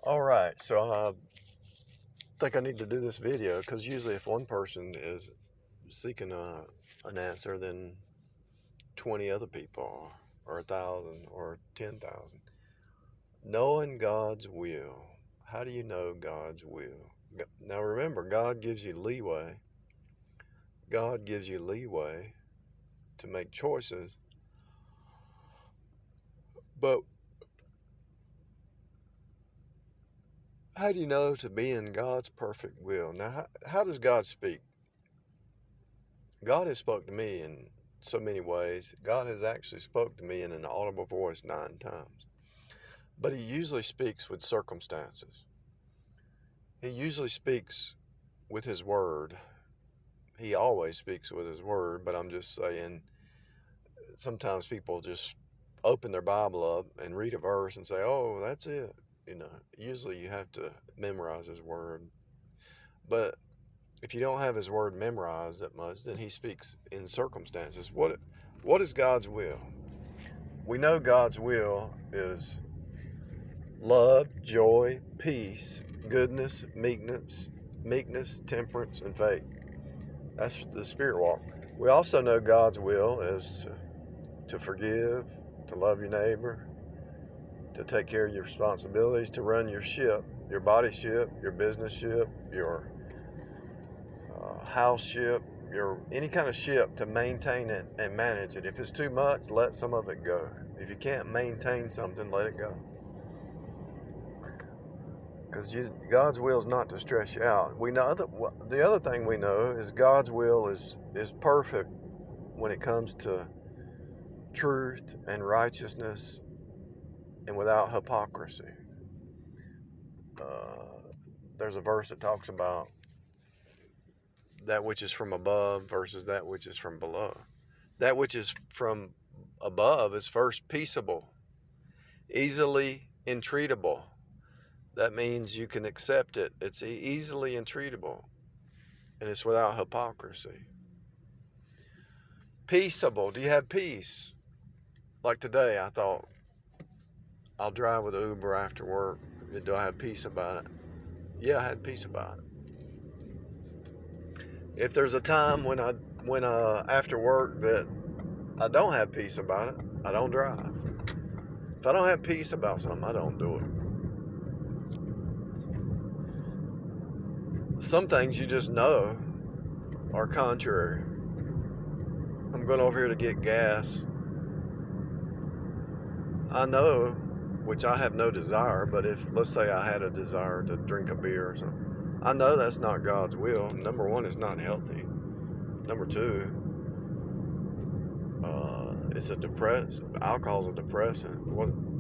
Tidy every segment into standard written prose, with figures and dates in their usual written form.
All right, so I think I need to do this video because usually if one person is seeking an answer, then 20 other people or 1,000 or 10,000. Knowing God's will. How do you know God's will? Now remember, God gives you leeway. God gives you leeway to make choices, but how do you know to be in God's perfect will? Now, how does God speak? God has spoke to me in so many ways. God has actually spoke to me in an audible voice 9 times. But he usually speaks with circumstances. He usually speaks with his word. He always speaks with his word, but I'm just saying sometimes people just open their Bible up and read a verse and say, "Oh, that's it." Usually you have to memorize his word. But if you don't have his word memorized that much, then he speaks in circumstances. What is God's will? We know God's will is love, joy, peace, goodness, meekness, temperance, and faith. That's the spirit walk. We also know God's will is to forgive, to love your neighbor, to take care of your responsibilities, to run your ship, your body ship, your business ship, your house ship, any kind of ship, to maintain it and manage it. If it's too much, let some of it go. If you can't maintain something, let it go. Because God's will is not to stress you out. We know the other thing we know is God's will is perfect when it comes to truth and righteousness and without hypocrisy. There's a verse that talks about that which is from above versus that which is from below. That which is from above is first peaceable, easily entreatable. That means you can accept it. It's easily entreatable, and it's without hypocrisy. Peaceable. Do you have peace? Like today, I thought I'll drive with Uber after work. Do I have peace about it? Yeah, I had peace about it. If there's a time when after work that I don't have peace about it, I don't drive. If I don't have peace about something, I don't do it. Some things you just know are contrary. I'm going over here to get gas. I know, which I have no desire, but if, let's say I had a desire to drink a beer or something, I know that's not God's will. Number one, it's not healthy. Number two, alcohol's a depressant.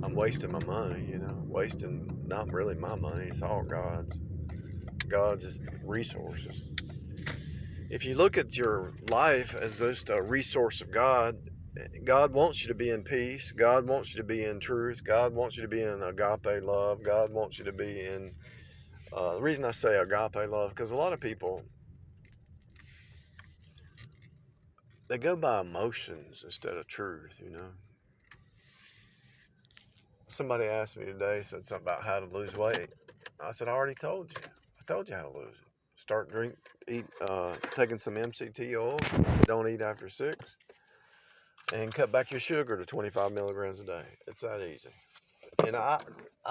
I'm wasting my money, wasting not really my money, it's all God's resources. If you look at your life as just a resource of God, God wants you to be in peace. God wants you to be in truth. God wants you to be in agape love. God wants you to be in, the reason I say agape love, because a lot of people, they go by emotions instead of truth, Somebody asked me today, said something about how to lose weight. I said, I already told you. I told you how to lose it. Start taking some MCT oil. Don't eat after 6. And cut back your sugar to 25 milligrams a day. It's that easy. And I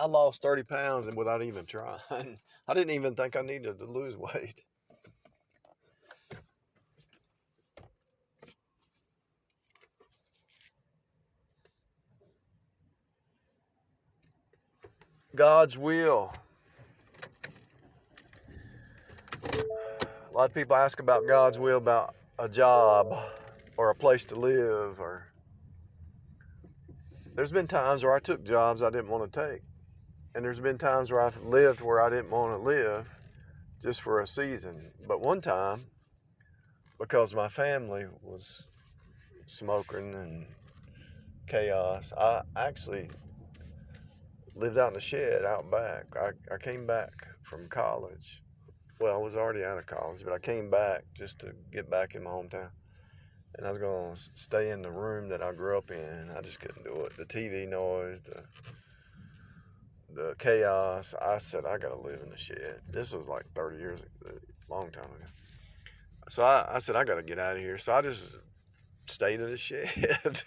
lost 30 pounds and without even trying. I didn't even think I needed to lose weight. God's will. A lot of people ask about God's will about a job or a place to live. There's been times where I took jobs I didn't want to take. And there's been times where I've lived where I didn't want to live just for a season. But one time, because my family was smoking and chaos, I actually lived out in the shed out back. I came back from college. Well, I was already out of college, but I came back just to get back in my hometown. And I was going to stay in the room that I grew up in. I just couldn't do it. The TV noise, the chaos, I said, I got to live in the shed. This was like 30 years ago, a long time ago. So I said, I got to get out of here. So I just stayed in the shed,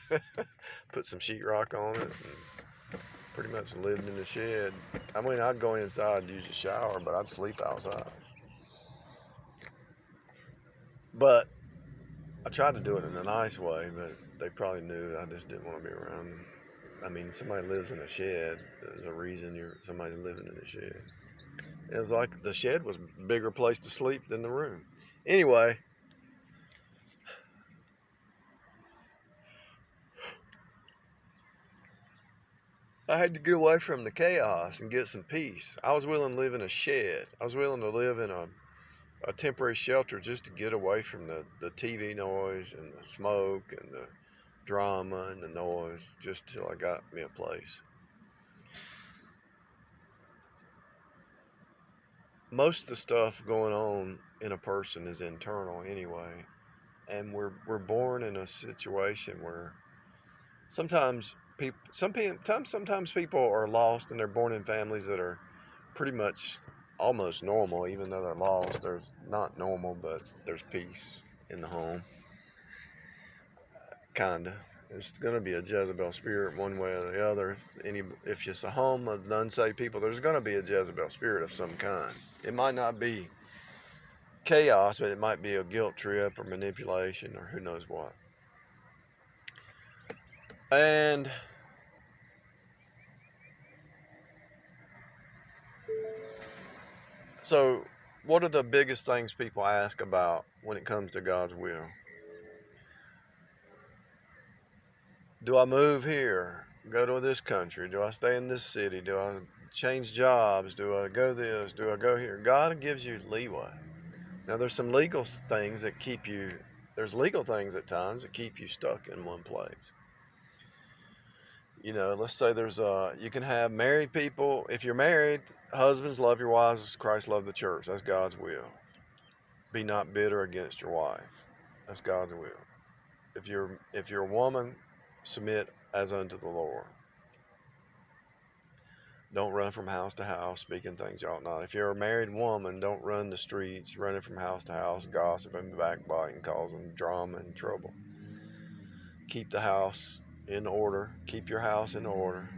put some sheetrock on it, and pretty much lived in the shed. I mean, I'd go inside to use a shower, but I'd sleep outside. But I tried to do it in a nice way, but they probably knew I just didn't want to be around them. I mean, somebody lives in a shed. There's a reason somebody's living in a shed. It was like the shed was a bigger place to sleep than the room. Anyway, I had to get away from the chaos and get some peace. I was willing to live in a shed. I was willing to live in a temporary shelter just to get away from the TV noise and the smoke and the drama and the noise, just till I got me a place. Most of the stuff going on in a person is internal anyway, and we're born in a situation where sometimes people are lost, and they're born in families that are pretty much almost normal, even though they're lost. They're not normal, but there's peace in the home. Kinda. There's going to be a Jezebel spirit one way or the other. If it's a home of unsaved people, there's going to be a Jezebel spirit of some kind. It might not be chaos, but it might be a guilt trip or manipulation or who knows what. And so, what are the biggest things people ask about when it comes to God's will? Do I move here? Go to this country? Do I stay in this city? Do I change jobs? Do I go this? Do I go here? God gives you leeway. Now, there's some legal things that there's legal things at times that keep you stuck in one place. Let's say you can have married people. If you're married, husbands, love your wives as Christ loved the church. That's God's will. Be not bitter against your wife. That's God's will. If you're a woman, submit as unto the Lord. Don't run from house to house, speaking things you ought not. If you're a married woman, don't run the streets, running from house to house, gossiping, backbiting, causing drama and trouble. Keep the house in order. Keep your house in order.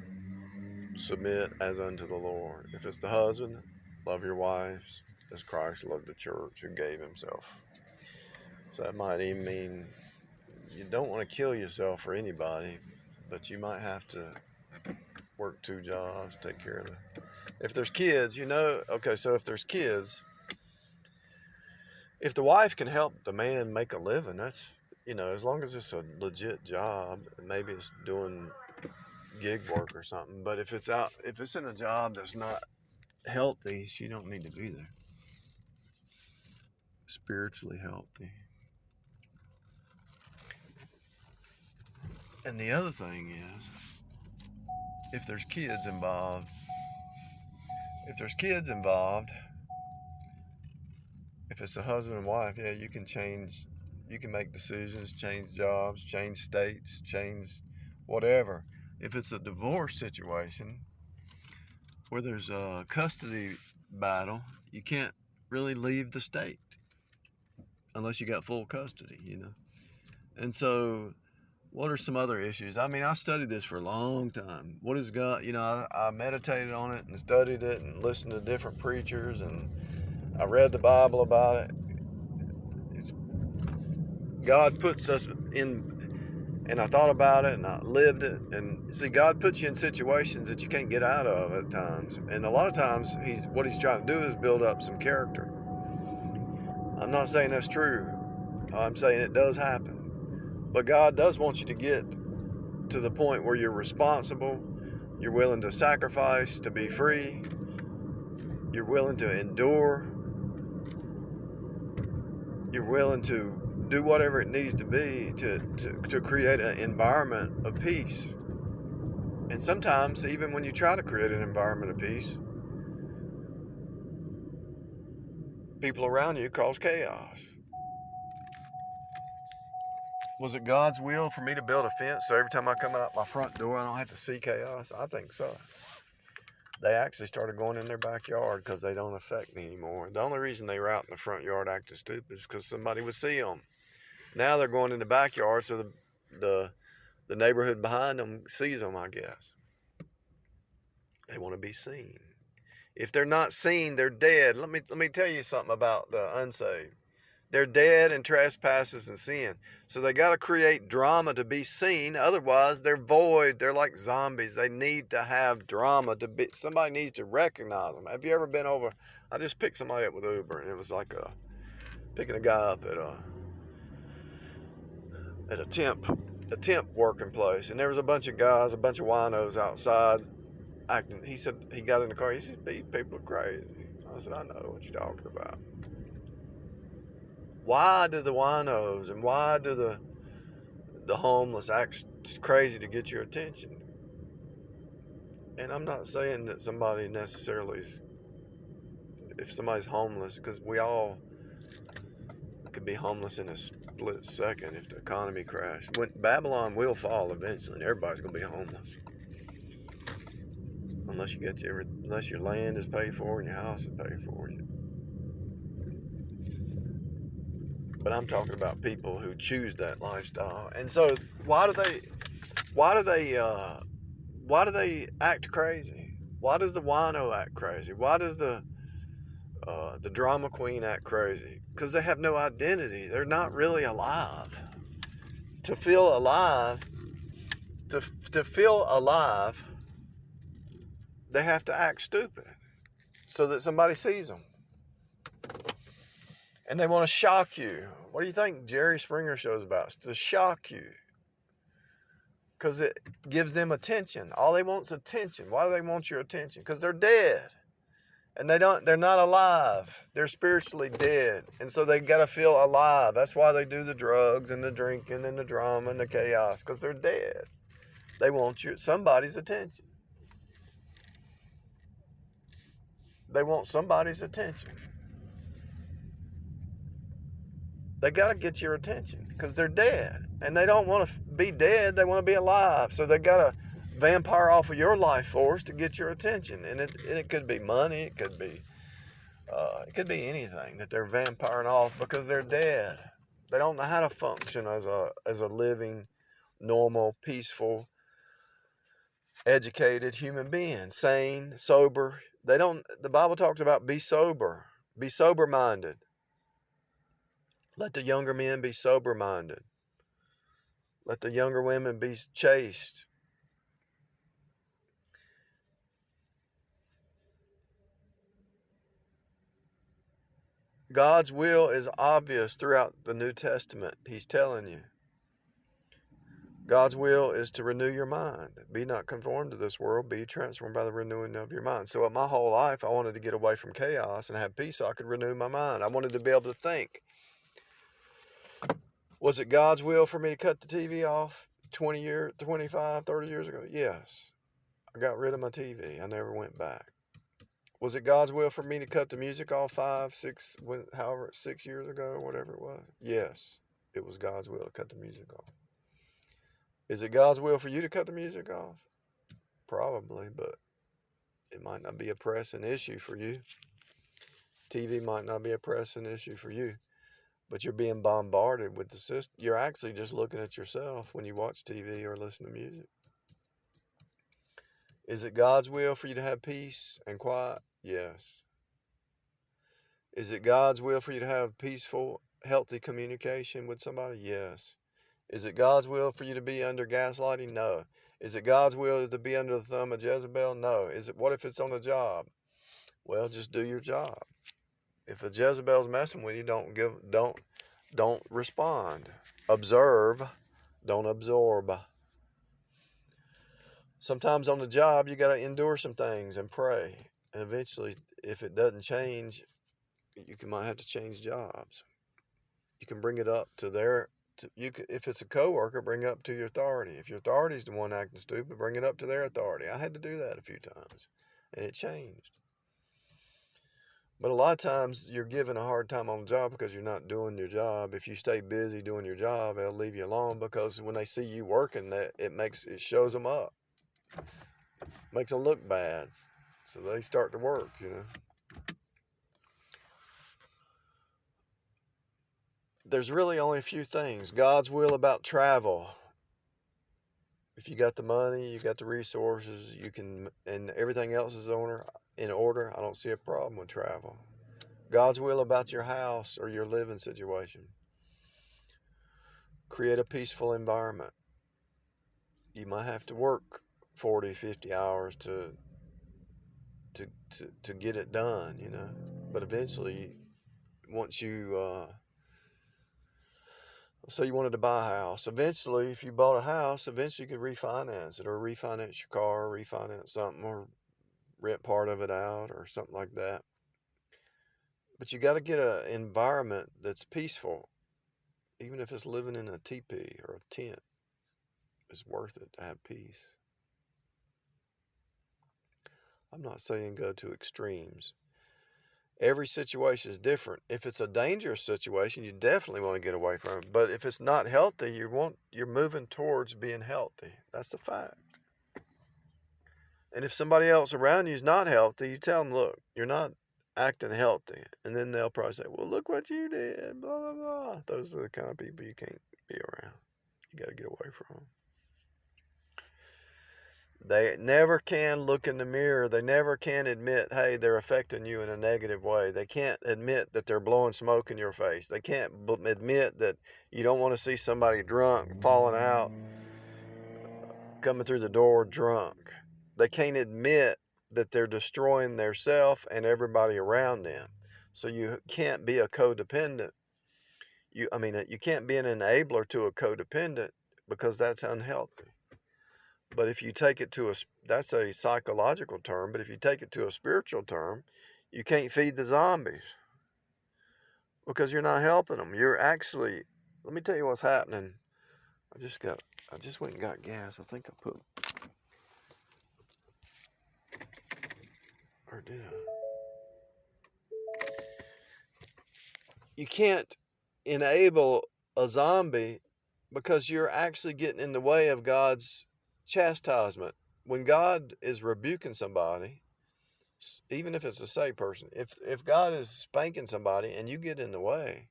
Submit as unto the Lord. If it's the husband, love your wives as Christ loved the church who gave himself. So that might even mean you don't want to kill yourself for anybody, but you might have to work 2 jobs, take care of if there's kids, so if there's kids, if the wife can help the man make a living, that's, as long as it's a legit job, maybe it's doing gig work or something, but if it's in a job that's not healthy, she don't need to be there. Spiritually healthy. And the other thing is, if there's kids involved, if it's a husband and wife, yeah, you can make decisions, change jobs, change states, change whatever. If it's a divorce situation where there's a custody battle, you can't really leave the state unless you got full custody, And so, what are some other issues? I mean, I studied this for a long time. What is God? I meditated on it and studied it and listened to different preachers, and I read the Bible about it. God puts us in, and I thought about it and I lived it. And see, God puts you in situations that you can't get out of at times. And a lot of times, what he's trying to do is build up some character. I'm not saying that's true. I'm saying it does happen. But God does want you to get to the point where you're responsible, you're willing to sacrifice to be free, you're willing to endure, you're willing to do whatever it needs to be to create an environment of peace. And sometimes, even when you try to create an environment of peace, people around you cause chaos. Was it God's will for me to build a fence so every time I come out my front door I don't have to see chaos? I think so. they actually started going in their backyard because they don't affect me anymore. The only reason they were out in the front yard acting stupid is because somebody would see them. Now they're going in the backyard, so the neighborhood behind them sees them, I guess. They want to be seen. If they're not seen, they're dead. Let me tell you something about the unsaved. They're dead in trespasses and sin. So they got to create drama to be seen. Otherwise, they're void. They're like zombies. They need to have drama to be. Somebody needs to recognize them. Have you ever been over? I just picked somebody up with Uber, and it was like picking a guy up at a temp working place, and there was a bunch of guys, a bunch of winos outside acting. He said he got in the car. He said, "These people are crazy." I said, "I know what you're talking about." Why do the winos and why do the homeless act crazy to get your attention? And I'm not saying that somebody necessarily, if somebody's homeless, because we all could be homeless in a split second if the economy crashed. When Babylon will fall eventually, and everybody's gonna be homeless, unless unless your land is paid for and your house is paid for. But I'm talking about people who choose that lifestyle. And so why do they act crazy? Why does the wino act crazy? Why does the drama queen act crazy? Because they have no identity. They're not really alive. To feel alive, to feel alive, they have to act stupid so that somebody sees them. And they want to shock you. What do you think Jerry Springer show's about? It's to shock you. Because it gives them attention. All they want is attention. Why do they want your attention? Because they're dead. And they're not alive. They're spiritually dead. And so they got to feel alive. That's why they do the drugs and the drinking and the drama and the chaos. Because they're dead. They want somebody's attention. They want somebody's attention. They got to get your attention because they're dead. And they don't want to be dead. They want to be alive. So they got to vampire off of your life force to get your attention. And it could be money. It could be anything that they're vampiring off because they're dead. They don't know how to function as a living, normal, peaceful, educated human being, sane, sober. The Bible talks about be sober. Be sober-minded. Let the younger men be sober-minded. Let the younger women be chaste. God's will is obvious throughout the New Testament. He's telling you. God's will is to renew your mind. Be not conformed to this world. Be transformed by the renewing of your mind. So my whole life, I wanted to get away from chaos and have peace so I could renew my mind. I wanted to be able to think. Was it God's will for me to cut the TV off 20 years, 25, 30 years ago? Yes. I got rid of my TV. I never went back. Was it God's will for me to cut the music off 6 years ago, whatever it was? Yes, it was God's will to cut the music off. Is it God's will for you to cut the music off? Probably, but it might not be a pressing issue for you. TV might not be a pressing issue for you, but you're being bombarded with the system. You're actually just looking at yourself when you watch TV or listen to music. Is it God's will for you to have peace and quiet? Yes. Is it God's will for you to have peaceful, healthy communication with somebody? Yes. Is it God's will for you to be under gaslighting? No. Is it God's will to be under the thumb of Jezebel? No. What if it's on a job? Well, just do your job. If a Jezebel's messing with you, don't respond. Observe, don't absorb. Sometimes on the job, you got to endure some things and pray. And eventually, if it doesn't change, might have to change jobs. You can bring it up to if it's a coworker, bring it up to your authority. If your authority's the one acting stupid, bring it up to their authority. I had to do that a few times, and it changed. But a lot of times you're given a hard time on the job because you're not doing your job. If you stay busy doing your job, they'll leave you alone because when they see you working, it shows them up, makes them look bad. So they start to work, There's really only a few things. God's will about travel. If you got the money, you got the resources, you can, and everything else is in order, I don't see a problem with travel. God's will about your house or your living situation. Create a peaceful environment. You might have to work 40, 50 hours to get it done, But eventually, once you, say you wanted to buy a house, eventually, if you bought a house, eventually you could refinance it or refinance your car, or refinance something, or rent part of it out or something like that. But you got to get an environment that's peaceful, even if it's living in a teepee or a tent. It's worth it to have peace. I'm not saying go to extremes. Every situation is different. If it's a dangerous situation, you definitely want to get away from it. But if it's not healthy, you're moving towards being healthy. That's a fact. And if somebody else around you is not healthy, you tell them, look, you're not acting healthy. And then they'll probably say, well, look what you did, blah, blah, blah. Those are the kind of people you can't be around. You got to get away from them. They never can look in the mirror. They never can admit, hey, they're affecting you in a negative way. They can't admit that they're blowing smoke in your face. They can't admit that you don't want to see somebody drunk, falling out, coming through the door drunk. They can't admit that they're destroying their self and everybody around them. So you can't be a codependent. You can't be an enabler to a codependent because that's unhealthy. But if you take it that's a psychological term, but if you take it to a spiritual term, you can't feed the zombies because you're not helping them. Let me tell you what's happening. I just went and got gas. I think I put, or did I? You can't enable a zombie because you're actually getting in the way of God's chastisement. When God is rebuking somebody, even if it's a saved person, if God is spanking somebody and you get in the way,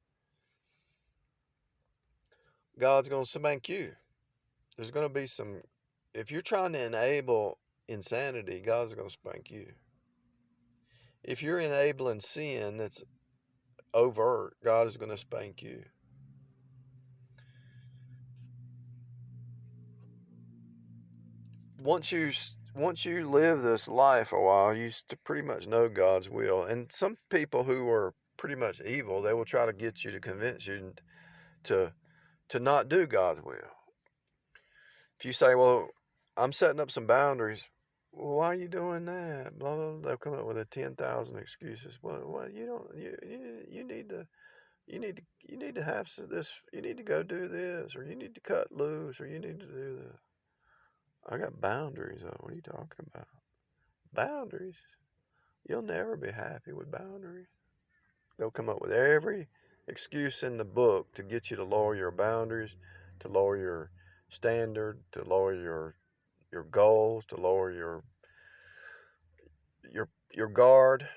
God's going to spank you. There's going to be if you're trying to enable insanity, God's going to spank you. If you're enabling sin that's overt, God is going to spank you. Once you live this life a while, you pretty much know God's will. And some people who are pretty much evil, they will try to get you to convince you to not do God's will. If you say, well, I'm setting up some boundaries, well, why are you doing that? Blah, blah, blah. They'll come up with 10,000 excuses. Well, you don't. You need to. You need to have this. You need to go do this, or you need to cut loose, or you need to do this. I got boundaries. Though. What are you talking about? Boundaries. You'll never be happy with boundaries. They'll come up with every excuse in the book to get you to lower your boundaries, to lower your standard, to lower your goals, to lower your guard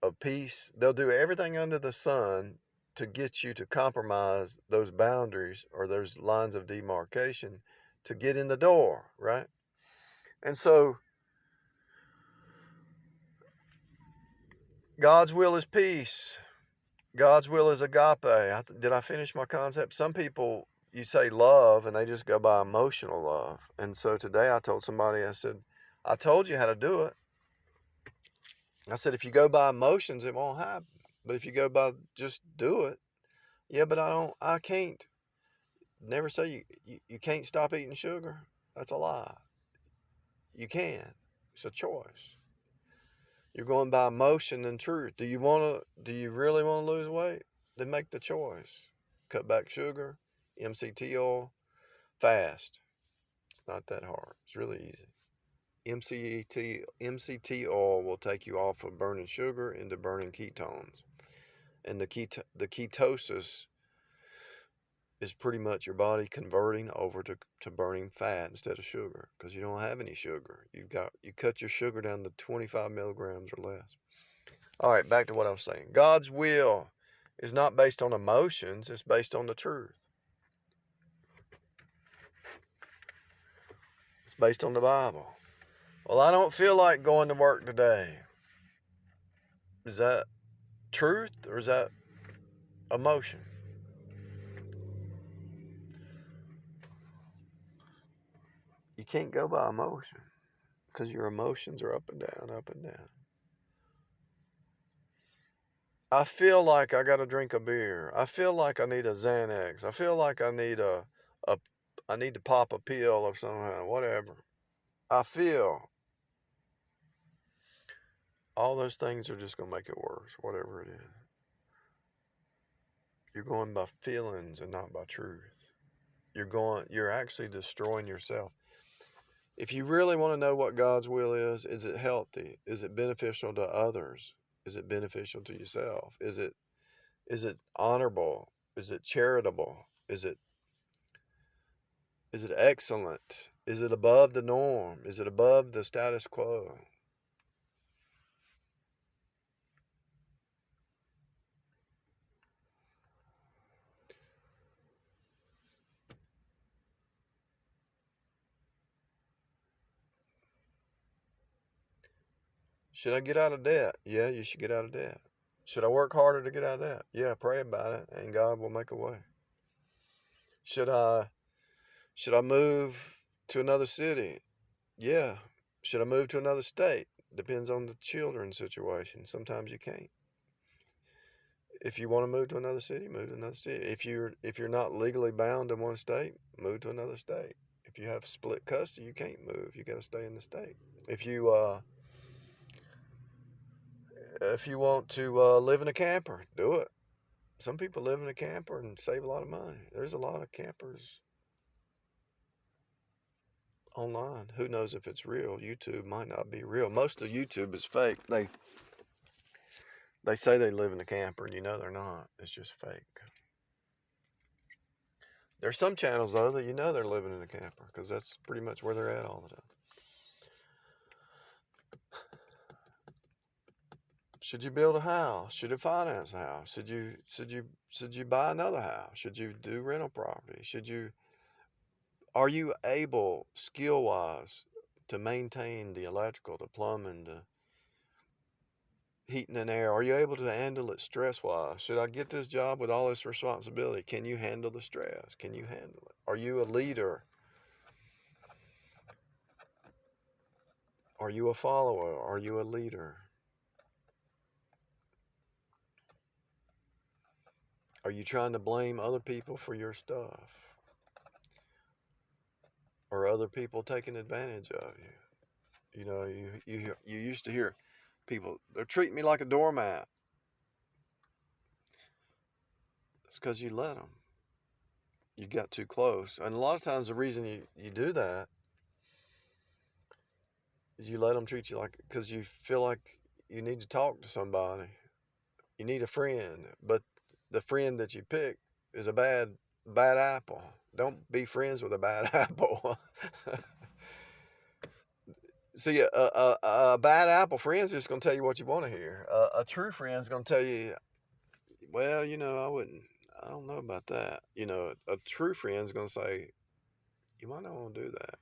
of peace. They'll do everything under the sun to get you to compromise those boundaries or those lines of demarcation to get in the door, right? And so God's will is peace. God's will is agape. Did I finish my concept? Some people, you say love, and they just go by emotional love. And so today I told somebody, I said, I told you how to do it. I said, if you go by emotions, it won't happen. But if you go by just do it, yeah, but I can't. Never say you can't stop eating sugar. That's a lie. You can. It's a choice. You're going by emotion and truth. Do you really want to lose weight? Then make the choice. Cut back sugar, MCT oil, fast. It's not that hard. It's really easy. MCT oil will take you off of burning sugar into burning ketones. And the ketosis is pretty much your body converting over to burning fat instead of sugar, because you don't have any sugar. You cut your sugar down to 25 milligrams or less. All right, back to what I was saying. God's will is not based on emotions, it's based on the truth. It's based on the Bible. Well, I don't feel like going to work today. Is that truth or is that emotion? You can't go by emotion, because your emotions are up and down, up and down. I feel like I got to drink a beer. I feel like I need a Xanax. I feel like I need I need to pop a pill of some kind, whatever. I feel all those things are just going to make it worse, whatever it is. You're going by feelings and not by truth. You're actually destroying yourself. If you really want to know what God's will is it healthy? Is it beneficial to others? Is it beneficial to yourself? Is it honorable? Is it charitable? Is it excellent? Is it above the norm? Is it above the status quo? Should I get out of debt? Yeah, you should get out of debt. Should I work harder to get out of debt? Yeah, pray about it and God will make a way. Should I move to another city? Yeah. Should I move to another state? Depends on the children's situation. Sometimes you can't. If you want to move to another city, move to another city. If you're not legally bound in one state, move to another state. If you have split custody, you can't move. You got to stay in the state. If you want to live in a camper, do it. Some people live in a camper and save a lot of money. There's a lot of campers online. Who knows if it's real? YouTube might not be real. Most of YouTube is fake. They say they live in a camper, and they're not. It's just fake. There's some channels, though, that they're living in a camper, because that's pretty much where they're at all the time. Should you build a house? Should you finance a house? Should you buy another house? Should you do rental property? Are you able, skill-wise, to maintain the electrical, the plumbing, the heating and air? Are you able to handle it stress-wise? Should I get this job with all this responsibility? Can you handle the stress? Can you handle it? Are you a leader? Are you a follower? Are you a leader? Are you trying to blame other people for your stuff? Or other people taking advantage of you? You used to hear people, they're treating me like a doormat. It's because you let them. You got too close. And a lot of times the reason you do that is you let them treat you like, because you feel like you need to talk to somebody. You need a friend, but the friend that you pick is a bad apple. Don't be friends with a bad apple. See, a bad apple friend's just going to tell you what you want to hear. A true friend's going to tell you, well, I don't know about that. A true friend's going to say, you might not want to do that.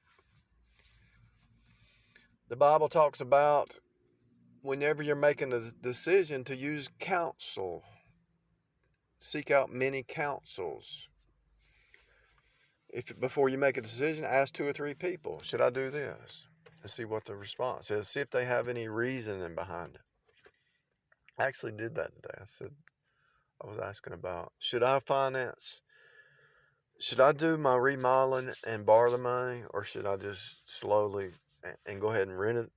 The Bible talks about whenever you're making a decision to use counsel, seek out many counsels. Before you make a decision, ask 2 or 3 people, should I do this? And see what the response is. See if they have any reasoning behind it. I actually did that today. I was asking about, should I do my remodeling and borrow the money, or should I just slowly and go ahead and rent it,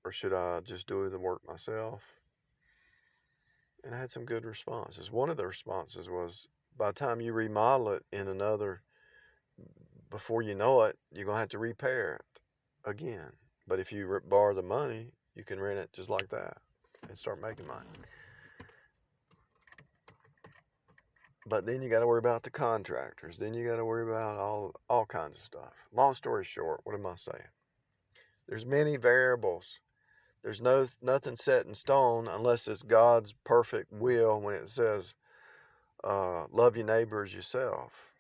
or should I just do the work myself? And I had some good responses. One of the responses was, by the time you remodel it before you know it, you're going to have to repair it again. But if you borrow the money, you can rent it just like that and start making money. But then you got to worry about the contractors. Then you got to worry about all kinds of stuff. Long story short, what am I saying? There's many variables. There's nothing set in stone unless it's God's perfect will when it says, love your neighbor as yourself.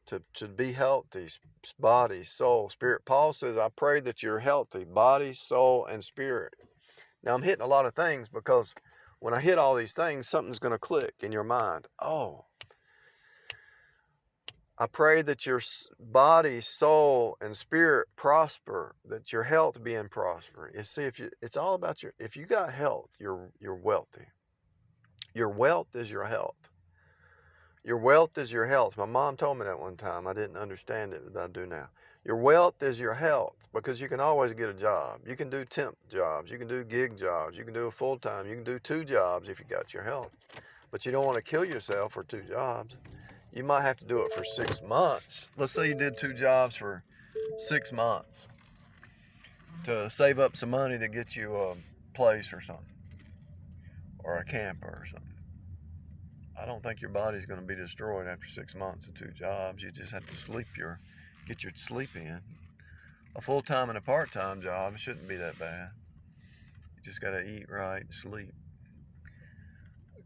To be healthy, body, soul, spirit. Paul says, I pray that you're healthy, body, soul, and spirit. Now, I'm hitting a lot of things because when I hit all these things, something's going to click in your mind. Oh, I pray that your body, soul, and spirit prosper, that your health be in prosper. You see, it's all about if you got health, you're wealthy. Your wealth is your health. Your wealth is your health. My mom told me that one time. I didn't understand it, but I do now. Your wealth is your health because you can always get a job. You can do temp jobs. You can do gig jobs. You can do a full-time. You can do 2 jobs if you got your health. But you don't want to kill yourself for 2 jobs. You might have to do it for 6 months. Let's say you did 2 jobs for 6 months to save up some money to get you a place or something, or a camper or something. I don't think your body's going to be destroyed after 6 months of 2 jobs. You just have to get your sleep in. A full-time and a part-time job shouldn't be that bad. You just got to eat right and sleep.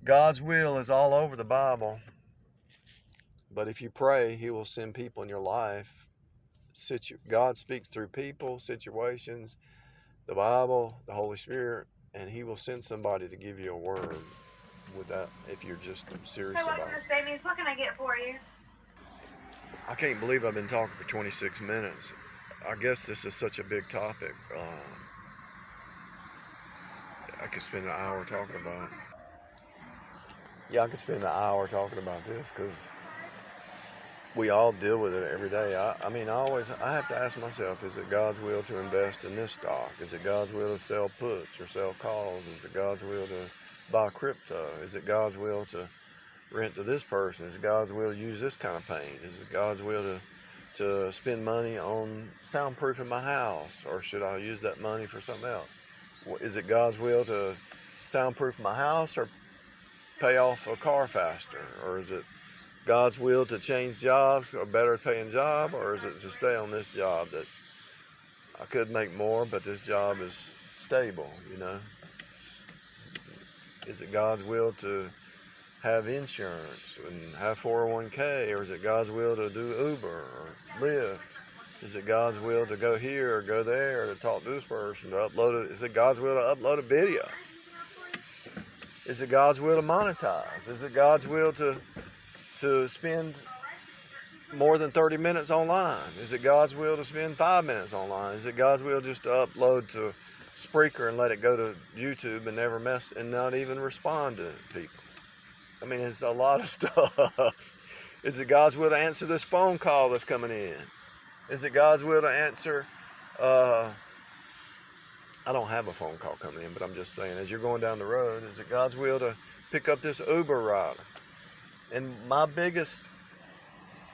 God's will is all over the Bible. But if you pray, He will send people in your life. God speaks through people, situations, the Bible, the Holy Spirit, and He will send somebody to give you a word with that if you're just serious about it. Hey, welcome to Sammy's. What can I get for you? I can't believe I've been talking for 26 minutes. I guess this is such a big topic. I could spend an hour talking about it. Yeah, I could spend an hour talking about this because we all deal with it every day. I have to ask myself, is it God's will to invest in this stock? Is it God's will to sell puts or sell calls? Is it God's will to buy crypto? Is it God's will to rent to this person? Is it God's will to use this kind of paint? Is it God's will to spend money on soundproofing my house? Or should I use that money for something else? Is it God's will to soundproof my house or pay off a car faster? Or is it God's will to change jobs, a better paying job, or is it to stay on this job that I could make more, but this job is stable, you know? Is it God's will to have insurance and have 401k, or is it God's will to do Uber or Lyft? Is it God's will to go here or go there, or to talk to this person, to upload it? Is it God's will to upload a video? Is it God's will to monetize? Is it God's will to spend more than 30 minutes online? Is it God's will to spend 5 minutes online? Is it God's will just to upload to Spreaker and let it go to YouTube and never mess and not even respond to people? I mean, it's a lot of stuff. Is it God's will to answer this phone call that's coming in? Is it God's will to answer, I don't have a phone call coming in, but I'm just saying, as you're going down the road, is it God's will to pick up this Uber rider? And my biggest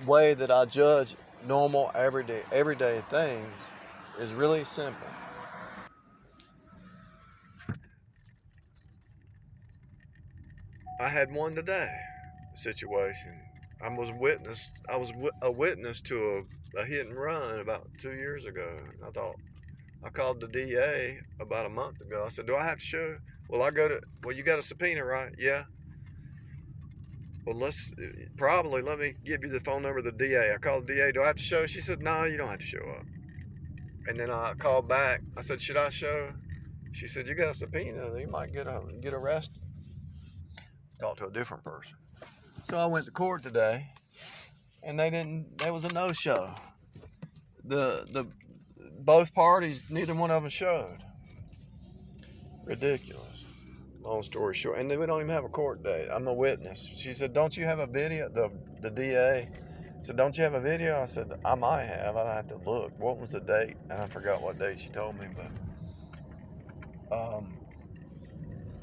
way that I judge normal, everyday things is really simple. I had one today situation. I was a witness to a hit and run about 2 years ago. I called the DA about a month ago. I said, do I have to show? Well, you got a subpoena, right? Yeah. Well, let me give you the phone number of the DA. I called the DA. Do I have to show? She said, no, you don't have to show up. And then I called back. I said, should I show? She said, you got a subpoena. You might get arrested. Talk to a different person. So I went to court today, and there was a no-show. Both parties, neither one of them showed. Ridiculous. Long story short, and then we don't even have a court date. I'm a witness. She said, don't you have a video? The DA said, don't you have a video? I said, I might have. I'd have to look. What was the date? And I forgot what date she told me, but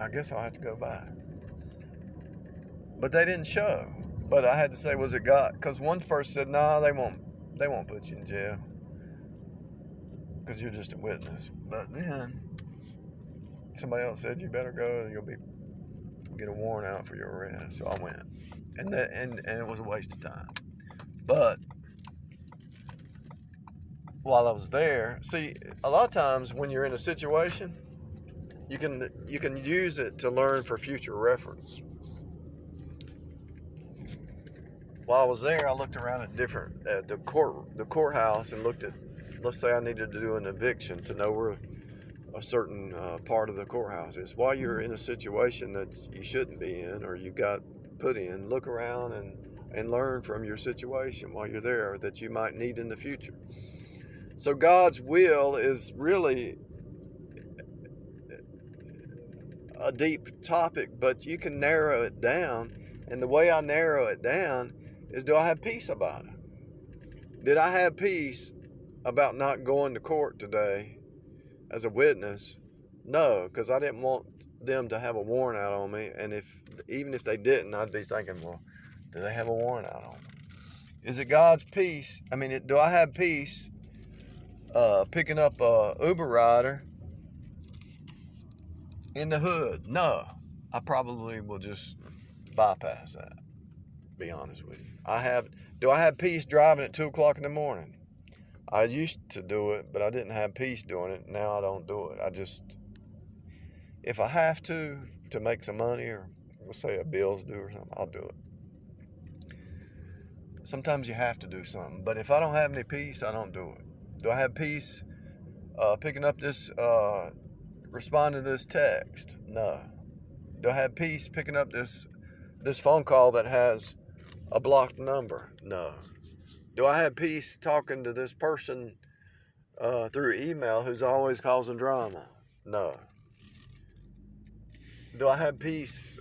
I guess I'll have to go back. But they didn't show. But I had to say, was it God? Because one person said, no, they won't put you in jail because you're just a witness. But then somebody else said, you better go, you'll get a warrant out for your arrest. So I went. and it was a waste of time. But while I was there, see, a lot of times when you're in a situation, you can use it to learn for future reference. While I was there, I looked around at the courthouse and looked at, let's say I needed to do an eviction to know where a certain part of the courthouse is. While you're in a situation that you shouldn't be in or you got put in, look around and learn from your situation while you're there that you might need in the future. So God's will is really a deep topic, but you can narrow it down. And the way I narrow it down is, do I have peace about it? Did I have peace about not going to court today as a witness? No, because I didn't want them to have a warrant out on me. And even if they didn't, I'd be thinking, well, do they have a warrant out on me? Is it God's peace? I mean, do I have peace picking up a Uber rider in the hood? No, I probably will just bypass that. Be honest with you. Do I have peace driving at 2 o'clock in the morning? I used to do it, but I didn't have peace doing it. Now I don't do it. If I have to make some money, or let's say a bill's due or something, I'll do it. Sometimes you have to do something, but if I don't have any peace, I don't do it. Do I have peace picking up responding to this text? No. Do I have peace picking up this phone call that has a blocked number? No. Do I have peace talking to this person through email who's always causing drama? No. Do I have peace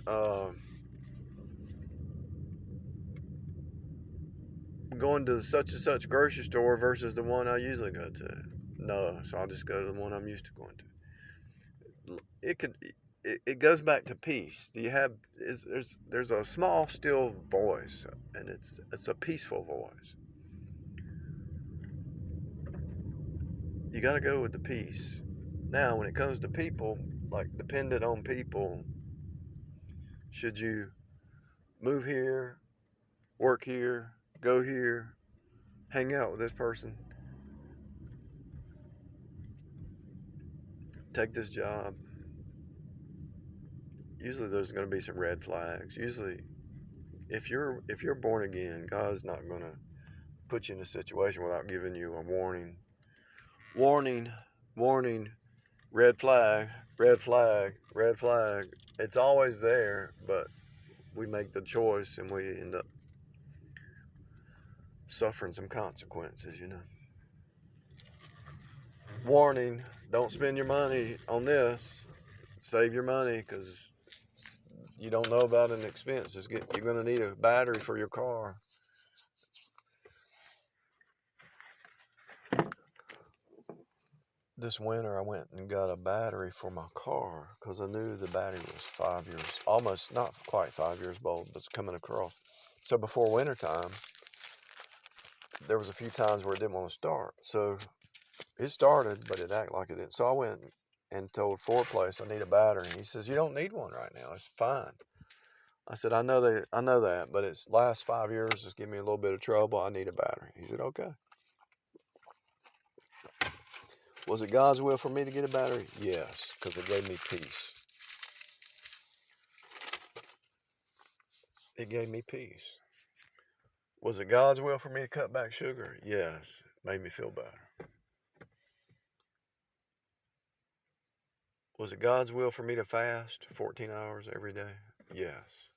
going to such and such grocery store versus the one I usually go to? No. So I'll just go to the one I'm used to going to. It goes back to peace. There's a small still voice, and it's a peaceful voice. You got to go with the peace. Now, when it comes to people, like dependent on people, should you move here, work here, go here, hang out with this person, take this job? Usually there's going to be some red flags. Usually if you're born again, God is not going to put you in a situation without giving you a warning. Warning, red flag, red flag, red flag. It's always there, but we make the choice and we end up suffering some consequences, Warning, don't spend your money on this. Save your money, because you don't know about an expense. You're going to need a battery for your car. This winter I went and got a battery for my car because I knew the battery was 5 years, almost not quite 5 years old, but it's coming across. So before wintertime, there was a few times where it didn't want to start. So it started, but it acted like it didn't. So I went and told Ford Place I need a battery. And he says, you don't need one right now. It's fine. I said, I know that, but it's last 5 years. It's giving me a little bit of trouble. I need a battery. He said, okay. Was it God's will for me to get a battery? Yes, because it gave me peace. It gave me peace. Was it God's will for me to cut back sugar? Yes, it made me feel better. Was it God's will for me to fast 14 hours every day? Yes.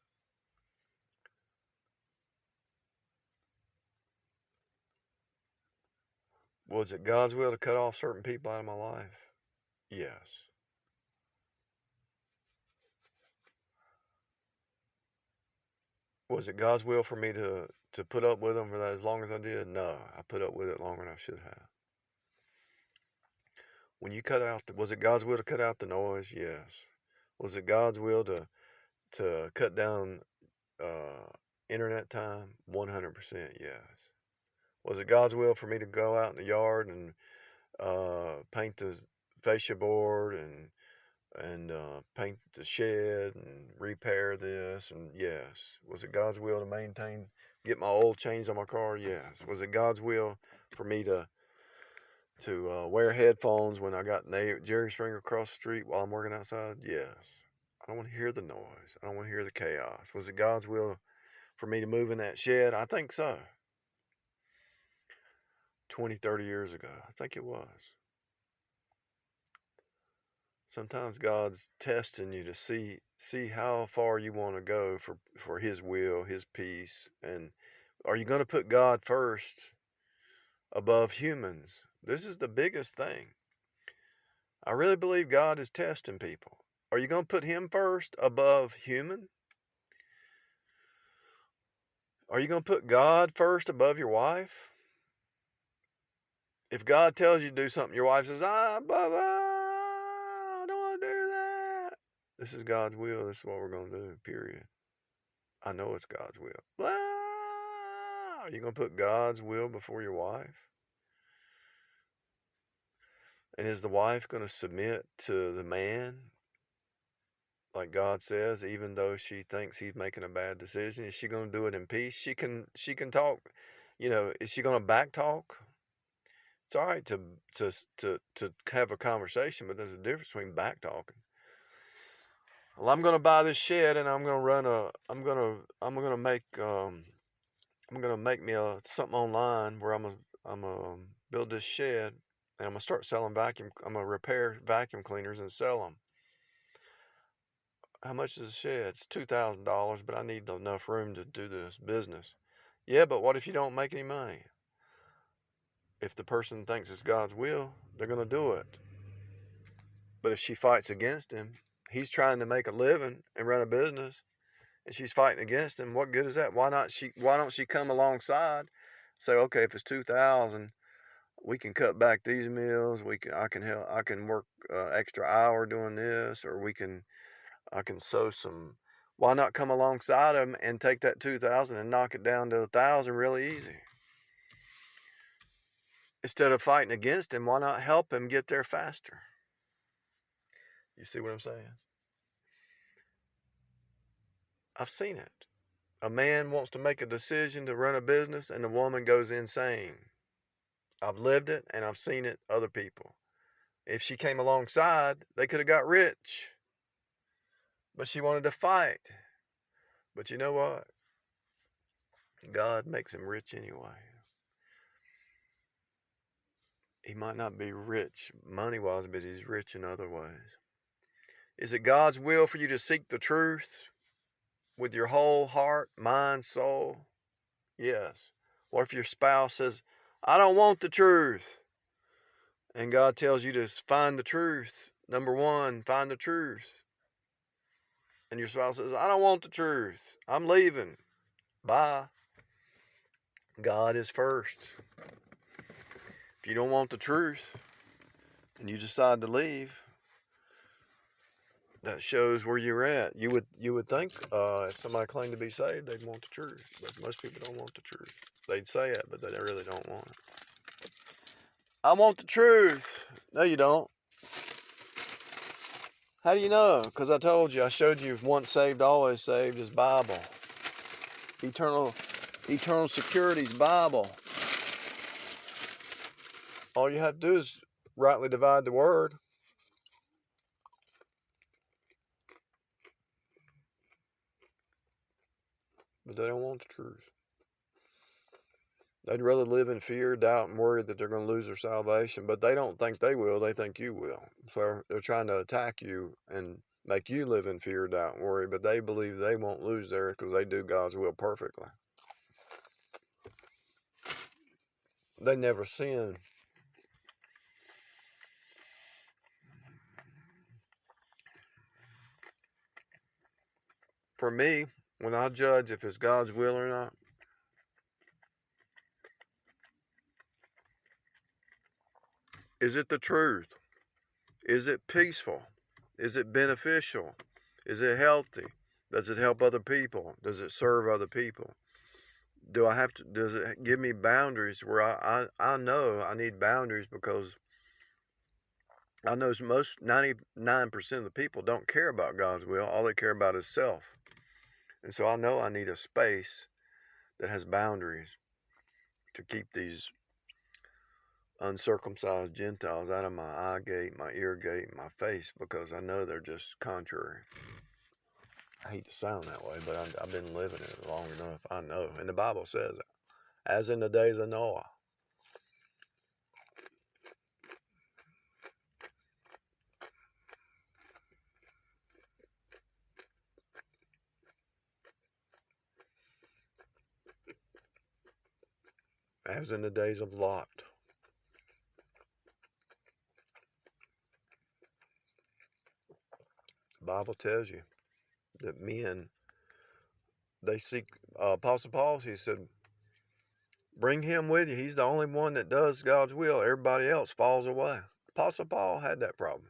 Was it God's will to cut off certain people out of my life? Yes. Was it God's will for me to put up with them for that as long as I did? No, I put up with it longer than I should have. When you was it God's will to cut out the noise? Yes. Was it God's will to cut down internet time? 100% yes. Was it God's will for me to go out in the yard and paint the fascia board and and paint the shed and repair this. And yes, was it God's will to get my oil changed on my car? Yes. Was it God's will for me to wear headphones when I got Jerry Springer across the street while I'm working outside? Yes. I don't want to hear the noise. I don't want to hear the chaos. Was it God's will for me to move in that shed? I think so. 20, 30 years ago, I think it was. Sometimes God's testing you to see how far you want to go for His will, His peace, and are you going to put God first above humans? This is the biggest thing. I really believe God is testing people. Are you going to put Him first above human? Are you going to put God first above your wife? If God tells you to do something, your wife says, blah, blah, I don't want to do that. This is God's will. This is what we're going to do, period. I know it's God's will. Blah. Are you going to put God's will before your wife? And is the wife going to submit to the man like God says, even though she thinks he's making a bad decision? Is she going to do it in peace? She can talk, is she going to back talk? It's all right to have a conversation, but there's a difference between back talking. Well, I'm going to buy this shed and I'm going to make me something online where I'm gonna build this shed and I'm gonna start selling I'm gonna repair vacuum cleaners and sell them. How much is a shed? It's $2,000, but I need enough room to do this business. Yeah, but what if you don't make any money? If the person thinks it's God's will, they're gonna do it. But if she fights against him, he's trying to make a living and run a business, and she's fighting against him. What good is that? Why don't she come alongside? Say, okay, if it's 2,000, we can cut back these meals. I can help. I can work extra hour doing this, or I can sew some. Why not come alongside him and take that 2,000 and knock it down to 1,000 really easy? Instead of fighting against him, why not help him get there faster? You see what I'm saying? I've seen it. A man wants to make a decision to run a business and the woman goes insane. I've lived it and I've seen it other people. If she came alongside, they could have got rich. But she wanted to fight. But you know what? God makes him rich anyway. He might not be rich money-wise, but he's rich in other ways. Is it God's will for you to seek the truth with your whole heart, mind, soul? Yes. What if your spouse says, I don't want the truth? And God tells you to find the truth. Number one, find the truth. And your spouse says, I don't want the truth. I'm leaving. Bye. God is first. If you don't want the truth and you decide to leave, that shows where you're at. You would think if somebody claimed to be saved, they'd want the truth. But most people don't want the truth. They'd say it, but they really don't want it. I want the truth. No, you don't. How do you know? Because I showed you once saved, always saved is Bible. Eternal security's Bible. All you have to do is rightly divide the word. But they don't want the truth. They'd rather live in fear, doubt, and worry that they're going to lose their salvation. But they don't think they will. They think you will. So they're trying to attack you and make you live in fear, doubt, and worry. But they believe they won't lose theirs because they do God's will perfectly. They never sin. For me, when I judge if it's God's will or not, is it the truth? Is it peaceful? Is it beneficial? Is it healthy? Does it help other people? Does it serve other people? Does it give me boundaries where I know I need boundaries because I know most 99% of the people don't care about God's will. All they care about is self. And so I know I need a space that has boundaries to keep these uncircumcised Gentiles out of my eye gate, my ear gate, my face, because I know they're just contrary. I hate to sound that way, but I've been living it long enough. I know. And the Bible says, as in the days of Noah. As in the days of Lot. The Bible tells you that men, they seek, Apostle Paul, he said, bring him with you. He's the only one that does God's will. Everybody else falls away. Apostle Paul had that problem.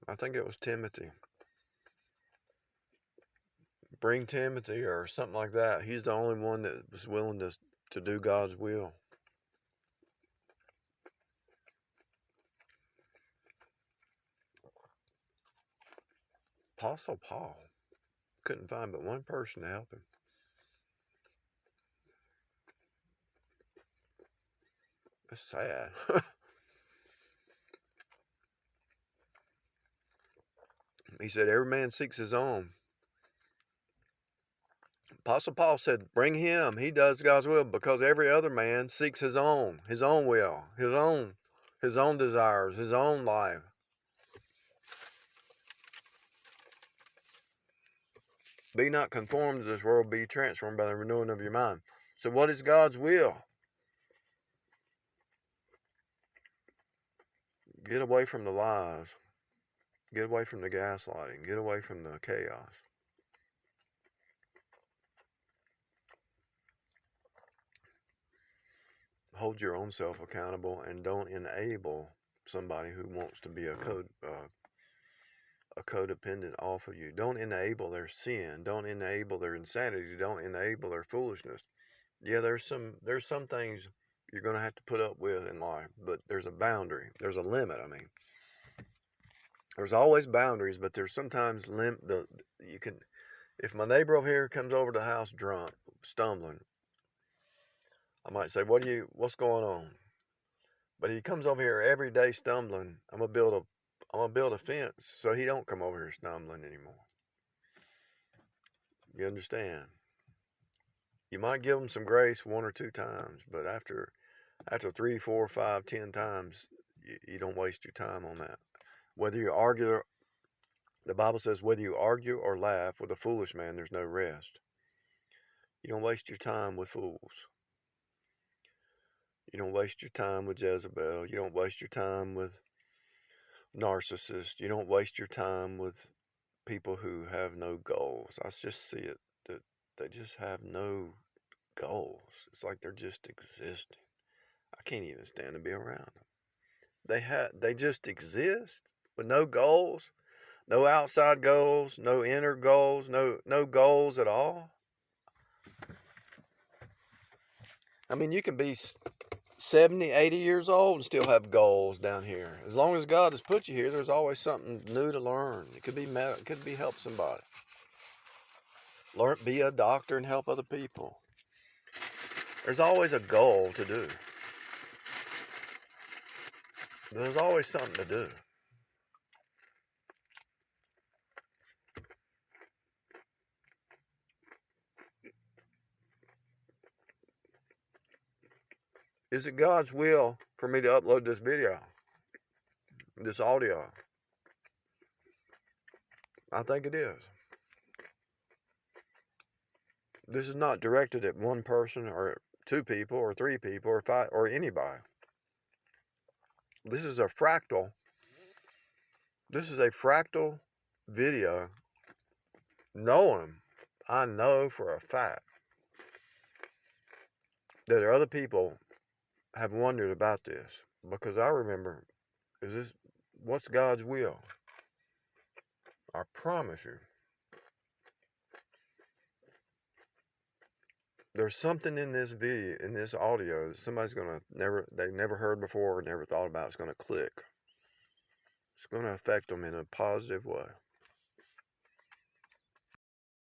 I think it was Timothy. Bring Timothy or something like that. He's the only one that was willing to do God's will. Apostle Paul couldn't find but one person to help him. That's sad. He said, every man seeks his own. Apostle Paul said, bring him. He does God's will because every other man seeks his own will, his own desires, his own life. Be not conformed to this world, be transformed by the renewing of your mind. So what is God's will? Get away from the lies. Get away from the gaslighting. Get away from the chaos. Hold your own self accountable and don't enable somebody who wants to be a codependent off of you. Don't enable their sin. Don't enable their insanity. Don't enable their foolishness. Yeah, there's some things you're going to have to put up with in life, but there's a boundary. There's a limit. I mean, there's always boundaries, but there's sometimes you can. If my neighbor over here comes over to the house drunk, stumbling, I might say, what's going on? But if he comes over here every day stumbling, I'm gonna build a fence so he don't come over here stumbling anymore. You understand? You might give him some grace 1 or 2 times, but after 3, 4, 5, 10 times, you don't waste your time on that. Whether you argue, the Bible says, whether you argue or laugh with a foolish man, there's no rest. You don't waste your time with fools. You don't waste your time with Jezebel. You don't waste your time with narcissists. You don't waste your time with people who have no goals. I just see it that they just have no goals. It's like they're just existing. I can't even stand to be around them. They just exist with no goals, no outside goals, no inner goals, no goals at all. I mean, you can be 70, 80 years old and still have goals down here. As long as God has put you here, there's always something new to learn. It could be help somebody. Be a doctor and help other people. There's always a goal to do. There's always something to do. Is it God's will for me to upload this video, this audio? I think it is. This is not directed at one person or 2 people or 3 people or 5 or anybody. This is a fractal. This is a fractal video, I know for a fact that other people have wondered about this, because I remember, what's God's will? I promise you. there's something in this video, in this audio, that somebody's gonna they've never heard before or never thought about. It's gonna click. It's gonna affect them in a positive way.